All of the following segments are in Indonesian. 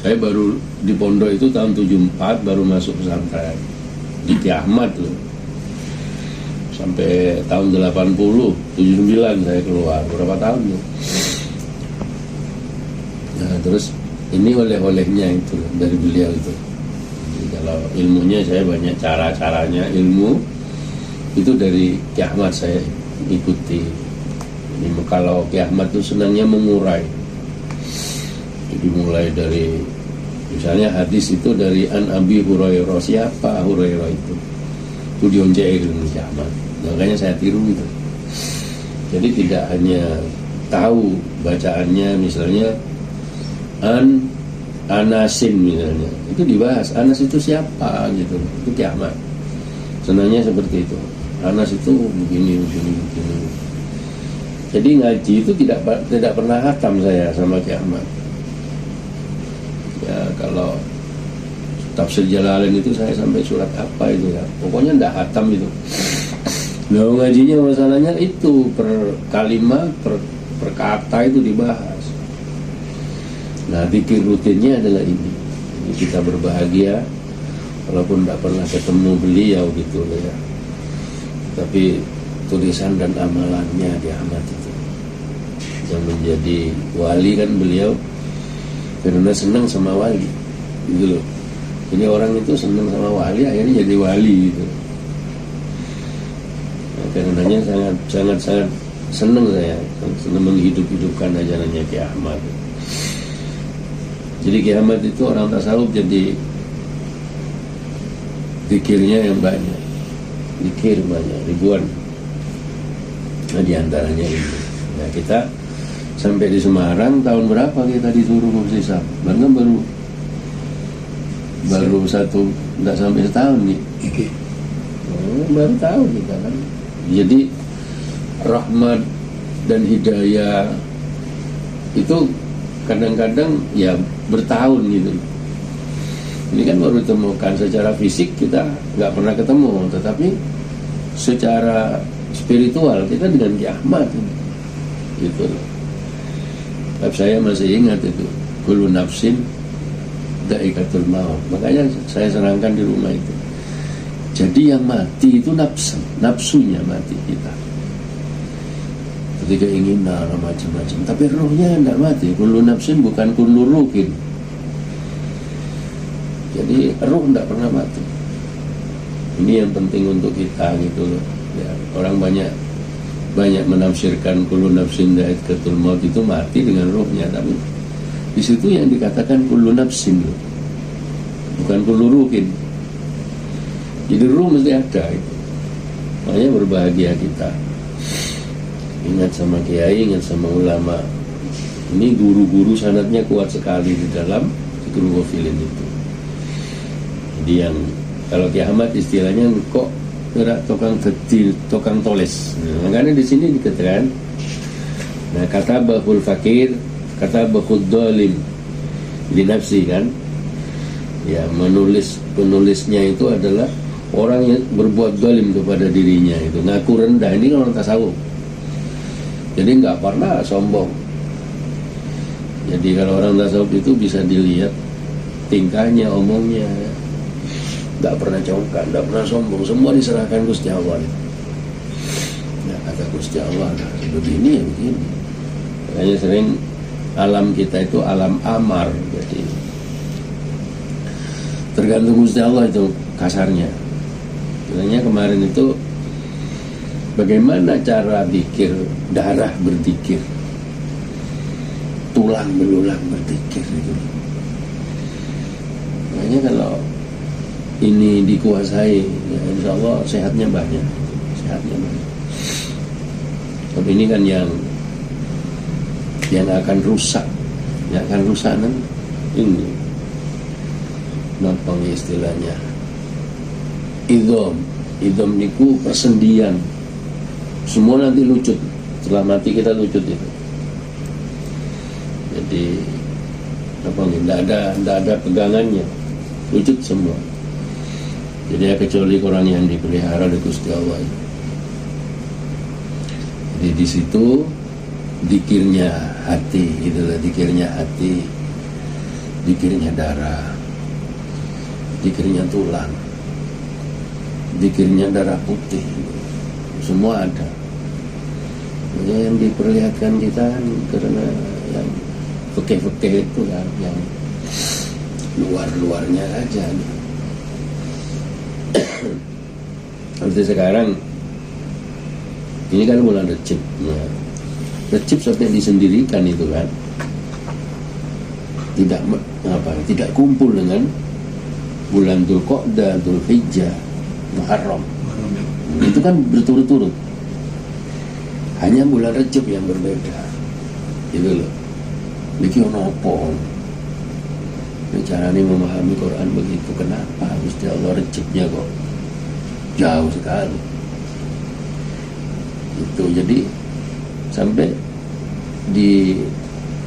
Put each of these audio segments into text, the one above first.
Saya baru di pondok itu tahun 74 baru masuk pesantren di Ki Ahmad loh. Sampai tahun 80, 79 saya keluar, berapa tahun tuh. Nah terus ini oleh-olehnya itu dari beliau itu. Jadi, kalau ilmunya saya banyak cara-caranya, ilmu itu dari Ki Ahmad saya ikuti. Ini kalau Ki Ahmad itu senangnya mengurai. Jadi mulai dari misalnya hadis itu dari An Abi Hurairah, siapa Hurairah itu dioncekin Ki Ahmad. Makanya saya tiru itu. Jadi tidak hanya tahu bacaannya, misalnya Anasin misalnya, itu dibahas Anas itu siapa gitu, itu Ki Ahmad. Senangnya seperti itu. Anas itu begini. Jadi ngaji itu tidak pernah hatam saya sama Ki Ahmad. Ya kalau tafsir Jalalain itu saya sampai surat apa itu ya, pokoknya tidak hatam itu. Nah ngajinya masalahnya itu per kalimat per kata itu dibahas. Nah zikir rutinnya adalah ini kita berbahagia walaupun tidak pernah ketemu beliau gitu ya, tapi tulisan dan amalannya di Ahmad itu yang menjadi wali kan beliau karena senang sama wali gitu loh. Jadi orang itu senang sama wali akhirnya jadi wali gitu. Karenanya sangat senang saya, senang menghidup-hidupkan ajarannya Ki Ahmad. Jadi Ki Ahmad itu orang tasawuf, jadi zikirnya yang banyak, zikir banyak, ribuan. Nah diantaranya ini. Nah kita sampai di Semarang tahun berapa kita disuruh muftisab? Bahkan baru satu, tidak sampai setahun nih. Baru tahu kita kan. Jadi rahmat dan hidayah itu kadang-kadang ya bertahun gitu. Ini kan baru ditemukan, secara fisik kita nggak pernah ketemu, tetapi secara spiritual kita dengan Ki Ahmad gitu. Tapi saya masih ingat itu kullu nafsin dha'iqatul maut. Makanya saya serangkan di rumah itu. Jadi yang mati itu nafsunya mati kita. Ketika ingin macam-macam, tapi rohnya tidak mati. Kullu nafsin bukan kullu ruhin. Jadi roh tidak pernah mati. Ini yang penting untuk kita gitu loh. Ya, orang banyak menafsirkan kullu nafsin dha'iqatul maut itu mati dengan rohnya, tapi di situ yang dikatakan kullu nafsin loh. Bukan kullu ruhin. Jadi ruh mesti ada itu. Makanya berbahagia kita. Ingat sama kiai, ingat sama ulama. Ini guru-guru sanadnya kuat sekali di dalam zikir ghafilin itu. Jadi yang kalau Ki Ahmad istilahnya kok gerak tukang toles. Nah, makanya di sini dikatakan, nah kata bahul fakir, kata bahul dolim di nafsi kan. Ya penulisnya itu adalah orang yang berbuat zalim kepada dirinya, itu ngaku rendah. Ini orang tasawuf, jadi nggak pernah sombong. Jadi kalau orang tasawuf itu bisa dilihat tingkahnya, omongnya, nggak pernah congkak, nggak pernah sombong, semua diserahkan Gusti Allah. Nah kata Gusti Allah begini ya begini. Makanya sering alam kita itu alam amar, jadi tergantung Gusti Allah itu kasarnya. Sebenarnya kemarin itu bagaimana cara zikir, darah berzikir, tulang belulang berzikir itu. Makanya kalau ini dikuasai, ya insya Allah sehatnya banyak. Tapi ini kan yang akan rusak, nanti ini. Napa istilahnya? Idom niku persendian. Semua nanti lucut. Setelah mati kita lucut itu. Jadi tidak ada pegangannya, lucut semua. Jadi ya kecuali orang yang dipelihara oleh Gusti Allah. Jadi di situ zikirnya hati, itulah zikirnya hati. dikirnya darah, dikirnya tulang, dikirnya darah putih, semua ada. Yang diperlihatkan kita karena yang fikih-fikih itu kan, yang luar-luarnya aja. Seperti sekarang ini kan bulan Recep, Recep sampai disendirikan itu kan, tidak kumpul dengan bulan Dzulqa'dah, Dzulhijjah, Muharram. Itu kan berturut-turut. Hanya bulan Recep yang berbeda. Gitu loh. Iki ono apa? Caranya memahami Quran begitu. Kenapa Gusti Allah Recepnya kok jauh sekali? Itu jadi sampai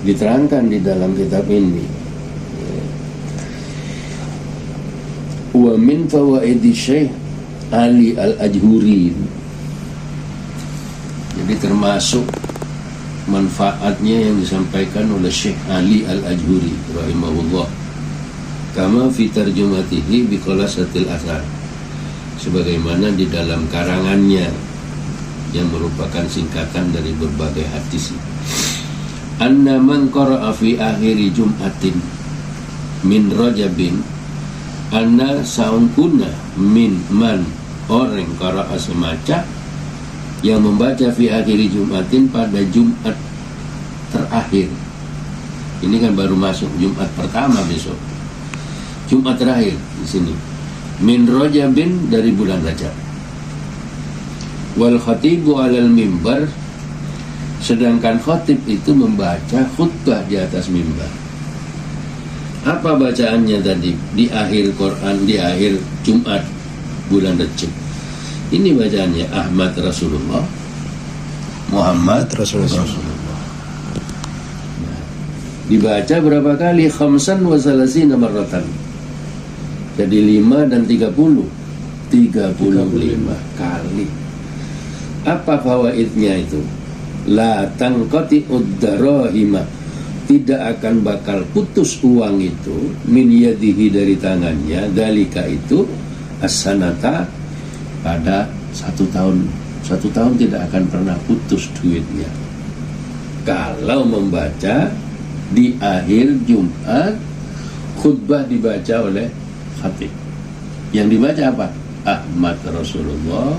diterangkan di dalam kitab ini. Wa min fawaidi Syekh Ali Al-Ajhuri. Jadi termasuk manfaatnya yang disampaikan oleh Syekh Ali Al-Ajhuri rahimahullah, kama fi tarjumatihi bi khulasatil athar, sebagaimana di dalam karangannya yang merupakan singkatan dari berbagai hadis. Anna man qara'a fi akhiri jum'atin min Rajabin, anna saungkuna min man, orang qara'a semacam yang membaca fi akhiri Jumatin, pada Jumat terakhir. Ini kan baru masuk Jumat pertama besok. Jumat terakhir di sini. Min Rajabin, dari bulan Rajab. Wal khatibu 'alal mimbar, sedangkan khatib itu membaca khutbah di atas mimbar. Apa bacaannya tadi di akhir Quran, di akhir Jumat bulan Rajab? Ini bacaannya Ahmad Rasulullah, Muhammad Rasulullah. Nah, dibaca berapa kali? Khamsan wa salasina marratan. Jadi 5 dan 35 kali. Apa fawaidnya itu? La tanqati'ud darahima, tidak akan bakal putus uang itu, min yadihi, dari tangannya, dalika itu, as-sanata, pada 1 tahun. 1 tahun tidak akan pernah putus duitnya kalau membaca di akhir Jumat, khutbah dibaca oleh khatib. Yang dibaca apa? Ahmad Rasulullah,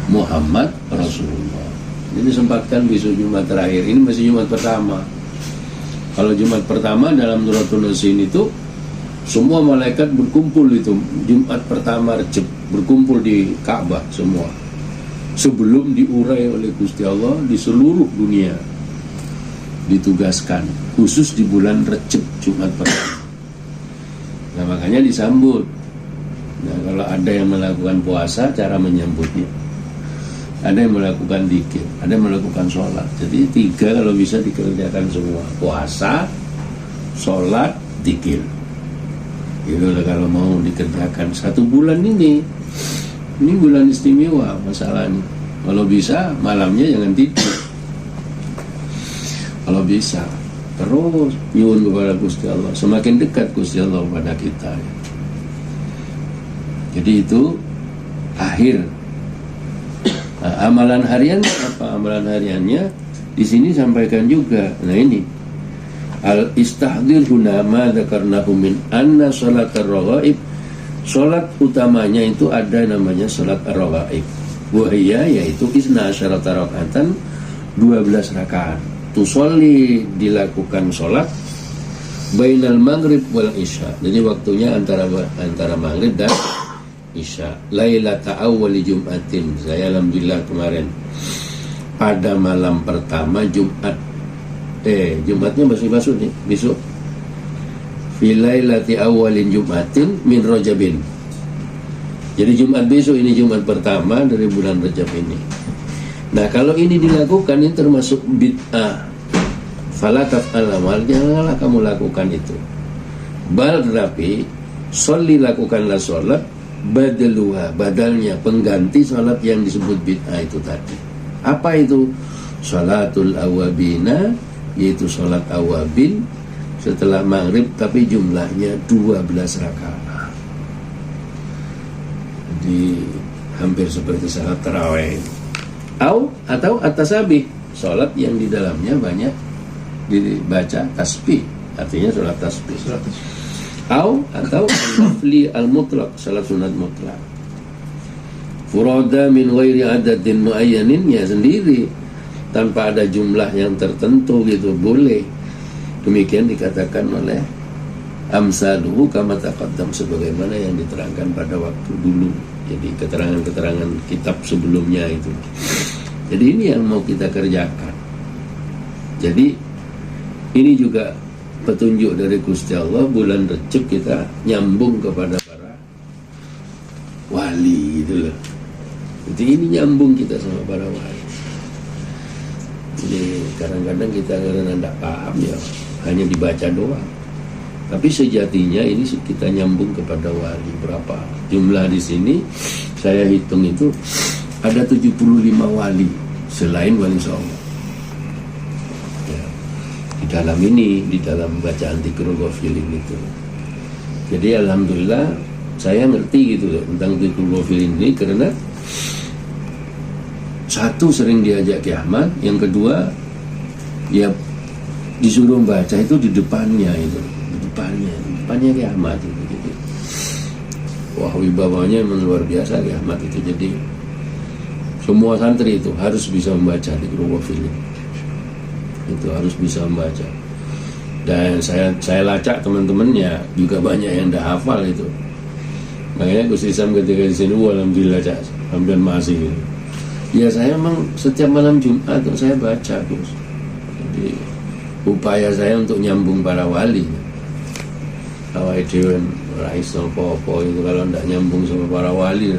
Muhammad Rasulullah. Jadi sempatkan besok Jumat terakhir. Ini masih Jumat pertama. Kalau Jumat pertama dalam Suratul Yasin itu semua malaikat berkumpul, itu Jumat pertama Recep, berkumpul di Ka'bah semua, sebelum diurai oleh Gusti Allah di seluruh dunia, ditugaskan khusus di bulan Recep, Jumat pertama. Nah, makanya disambut. Nah, kalau ada yang melakukan puasa, cara menyambutnya, ada yang melakukan dzikir, ada yang melakukan sholat. Jadi 3 kalau bisa dikerjakan semua: puasa, sholat, dzikir. Itu kalau mau dikerjakan 1 bulan ini bulan istimewa masalahnya. Kalau bisa malamnya jangan tidur. Kalau bisa terus nyuwun kepada Gusti Allah, semakin dekat Gusti Allah kepada kita. Jadi itu akhir. Nah, amalan harian apa? Amalan hariannya di sini sampaikan juga. Nah, ini al-istahdir huna ma dzakarnahu min anna salat ar-raghaib, salat utamanya itu ada namanya salat ar-raghaib. Wahia, yaitu isna asyarata rakaatan, 12 rakaat. Tusolli, dilakukan salat bainal maghrib wal isya. Jadi waktunya antara maghrib dan isya. Lailata awwali Jumatin, saya alhamdulillah kemarin pada malam pertama Jumat. Jumatnya masih masuk nih, besok. Filailati awalin Jumatin min Rajabin. Jadi Jumat besok ini Jumat pertama dari bulan Rajab ini. Nah, kalau ini dilakukan, ini termasuk bid'ah. Fala taf'al amal, janganlah kamu lakukan itu. Bal, tetapi sholli, lakukanlah sholat, badaluha, badalnya, pengganti sholat yang disebut bid'ah itu tadi. Apa itu? Sholatul awabina, yaitu sholat awabin, setelah maghrib, tapi jumlahnya 12 rakaat. Jadi hampir seperti salat tarawih. Atau at-tasabih, salat yang di dalamnya banyak dibaca tasbih, artinya salat tasbih. Atau al-nafli al-mutlaq, salat sunat mutlak. Furada min ghairi adadin muayyanin, ya sendiri tanpa ada jumlah yang tertentu gitu, boleh. Demikian dikatakan oleh amsaluhu kama taqaddam, sebagaimana yang diterangkan pada waktu dulu. Jadi keterangan-keterangan kitab sebelumnya itu. Jadi ini yang mau kita kerjakan. Jadi ini juga petunjuk dari Gusti Allah, bulan Recep kita nyambung kepada para wali gitu loh. Jadi ini nyambung kita sama para wali. Jadi kadang-kadang kita karena tidak paham ya hanya dibaca doang. Tapi sejatinya ini kita nyambung kepada wali. Berapa jumlah di sini? Saya hitung itu ada 75 wali selain wali songo. Ya, di dalam ini, di dalam bacaan Dzikrul Ghafilin itu. Jadi alhamdulillah saya ngerti gitu loh tentang Dzikrul Ghafilin ini, karena satu sering diajak Ki Ahmad, yang kedua ya disuruh baca itu di depannya itu. Depannya Ki Ahmad itu. Jadi, wah wibawanya memang luar biasa Ki Ahmad itu. Jadi semua santri itu harus bisa membaca Dzikrul Ghafilin. Itu harus bisa membaca. Dan saya lacak teman-temannya juga banyak yang dah hafal itu. Makanya Gus Isam ketika di sini, alhamdulillah hampir masih gitu. Ya saya memang setiap malam Jumat saya baca Gus. Jadi upaya saya untuk nyambung para wali. Awal dewan rais apa-apa itu kalau tidak nyambung sama para wali,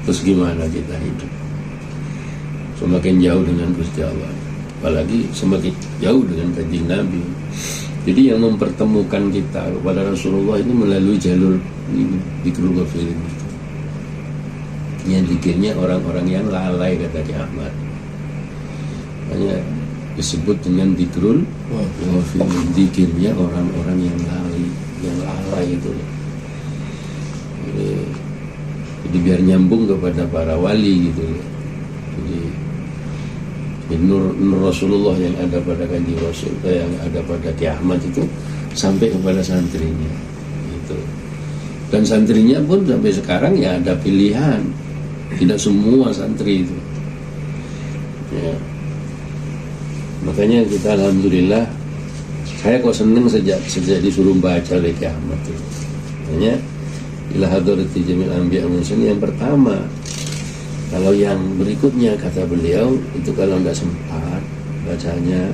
terus gimana kita hidup? Semakin jauh dengan Gusti Allah, apalagi semakin jauh dengan Kanjeng Nabi. Jadi yang mempertemukan kita kepada Rasulullah itu melalui jalur Dzikrul Ghafilin itu. Yang zikirnya orang-orang yang lalai, kata Ki Ahmad. Makanya disebut dengan Dzikrul Ghafilin, zikirnya orang-orang yang lalai itu. Jadi biar nyambung kepada para wali gitu. Jadi nur Rasulullah yang ada pada Kanjeng Rasul, yang ada pada Ki Ahmad itu sampai kepada santrinya gitu. Dan santrinya pun sampai sekarang ya ada pilihan, tidak semua santri itu ya. Makanya kita alhamdulillah, saya kok seneng sejak disuruh baca oleh Ki Ahmad itu. Makanya ila hadrati jamil anbiya mursalin yang pertama. Kalau yang berikutnya kata beliau itu kalau nggak sempat bacanya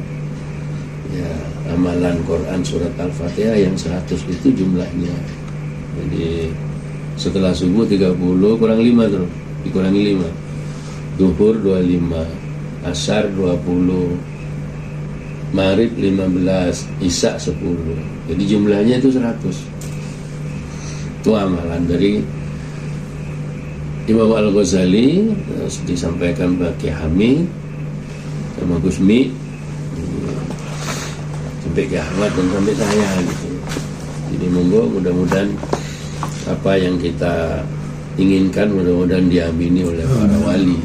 ya amalan Quran surat Al-Fatihah yang 100 itu jumlahnya. Jadi setelah subuh 30 kurang 5 terus dikurangi 5, Zuhur 25, Asar 20, Maghrib 15, Isya 10. Jadi jumlahnya itu 100. Itu amalan dari Imam Al-Ghazali, disampaikan bagi Hamid sama Gusmi sampai Ki Ahmad dan sampai saya gitu. Jadi monggo mudah-mudahan apa yang kita inginkan mudah-mudahan diamini oleh para wali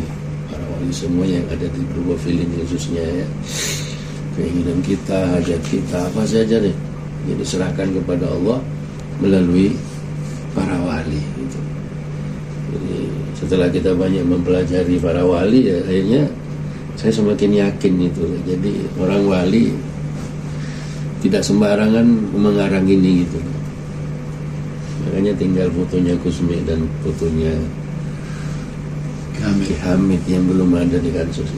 semua yang ada di Dzikrul Ghafilin khususnya ya. Keinginan kita, hajat kita, apa saja deh, jadi serahkan kepada Allah melalui para wali gitu. Jadi setelah kita banyak mempelajari para wali ya, akhirnya saya semakin yakin itu. Jadi orang wali tidak sembarangan mengarang ini gitu. Makanya tinggal fotonya Gusmi dan fotonya Ki Hamid yang belum ada di Kansus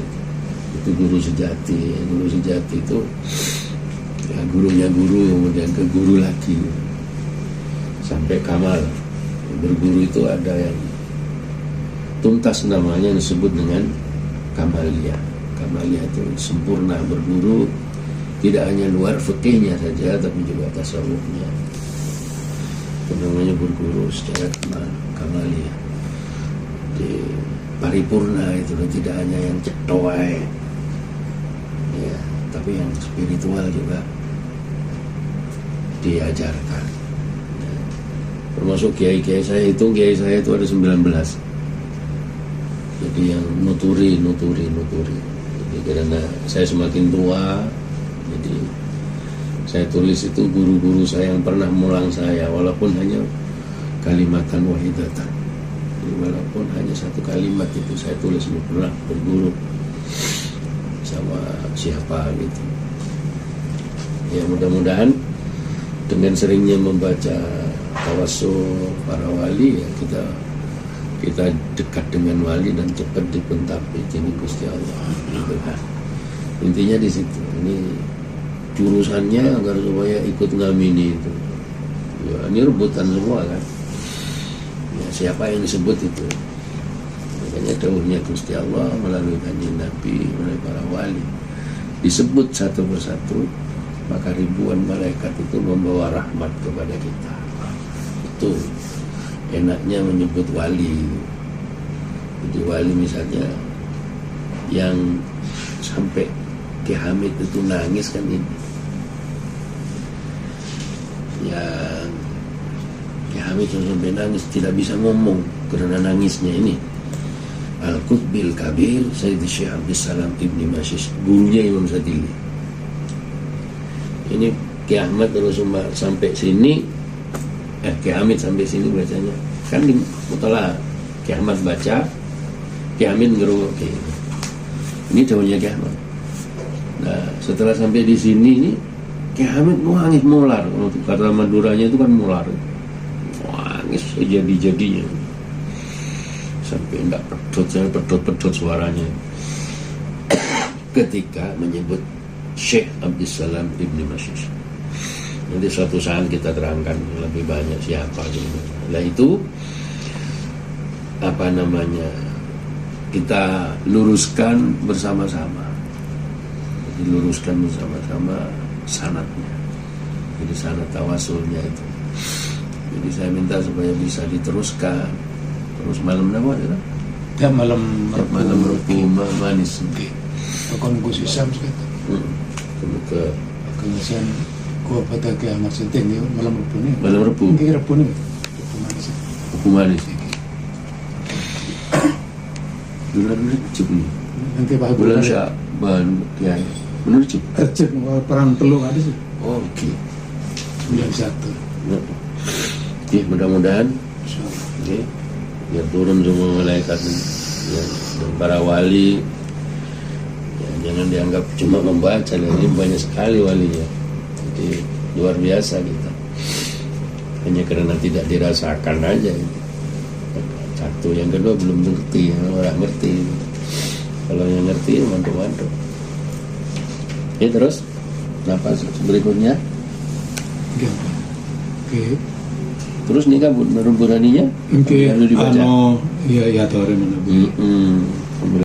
itu guru sejati. Guru sejati itu ya, gurunya guru kemudian ke guru lagi sampai kamal. Berguru itu ada yang tuntas namanya disebut dengan kamaliyah. Kamaliyah itu sempurna berguru, tidak hanya luar fikihnya saja tapi juga tasawufnya. Itu namanya berguru secara kamaliyah. Di paripurna itu tidak hanya yang cetoai ya, tapi yang spiritual juga diajarkan. Termasuk kiai saya itu ada 19. Jadi yang nuturi. Jadi karena saya semakin tua, jadi saya tulis itu guru-guru saya yang pernah mulang saya, walaupun hanya kalimatan wahidatan. Jadi walaupun hanya satu kalimat itu saya tulis, pernah berguru sama siapa gitu. Ya mudah-mudahan dengan seringnya membaca tawassul para wali, ya kita dekat dengan wali dan cepat dipentapi jadi Gusti Allah. Intinya di situ. Ini jurusannya agar supaya ikut ngamini itu. Ya, ini rebutan semua kan. Ya, siapa yang disebut itu? Makanya dawuhnya Gusti Allah melalui kanjeng Nabi, melalui para wali disebut satu persatu, maka ribuan malaikat itu membawa rahmat kepada kita. Itu enaknya menyebut wali. Jadi wali misalnya yang sampai Ki Hamid itu nangis kan ini. Yang Ki Hamid sampai nangis, tidak bisa ngomong karena nangisnya ini. Al-Qutbil Kabir Sayyid Syekh Abdus Salam Ibni Masyish, gurunya Imam Sadili. Ini Ki Ahmad terus sampai sini, Ki Hamid sampai sini bacanya kan di mutala. Ki Ahmad baca, Ki Hamid ngeruk. Ini daunnya Ki Ahmad. Nah setelah sampai di sini ini Ki Hamid nangis mular. Kata Maduranya itu kan mular, nangis sejadi-jadinya sampai enggak pedot suaranya ketika menyebut Syekh Abdus Salam Ibni Masyish. Nanti suatu saat kita terangkan lebih banyak siapa gitu. Nah itu apa namanya, kita luruskan bersama-sama. Jadi luruskan bersama-sama sanadnya. Jadi sanad tawasulnya itu. Jadi saya minta supaya bisa diteruskan. Terus malam apa ya? Tiap malam Rebu manis. Akan Gus Isam sekitar. Ke Kemudian gua pada ke Ahmad Senting ya malam Rebu nih. malam Rebu. Mungkin Rebu nih. Rebu manis. Rebu manis. Bulan Rejab nih. Nanti Pak Bulan Syaban ya. Benar Rejab. Rejab peran telur ada sih. Oh, oke. 91. Ya, mudah-mudahan Insyaallah. oke. Biar turun semua malaikat ya, dan para wali ya, jangan dianggap cuma membaca. Ini banyak sekali walinya, jadi luar biasa kita, hanya karena tidak dirasakan aja gitu. Satu, yang kedua belum ngerti, orang ngerti. Kalau yang ngerti mantu-mantu. Ya terus nafas berikutnya. Oke. Terus nih kan menurut Buraninya Oke. harus dibaca. Iya tahu mana.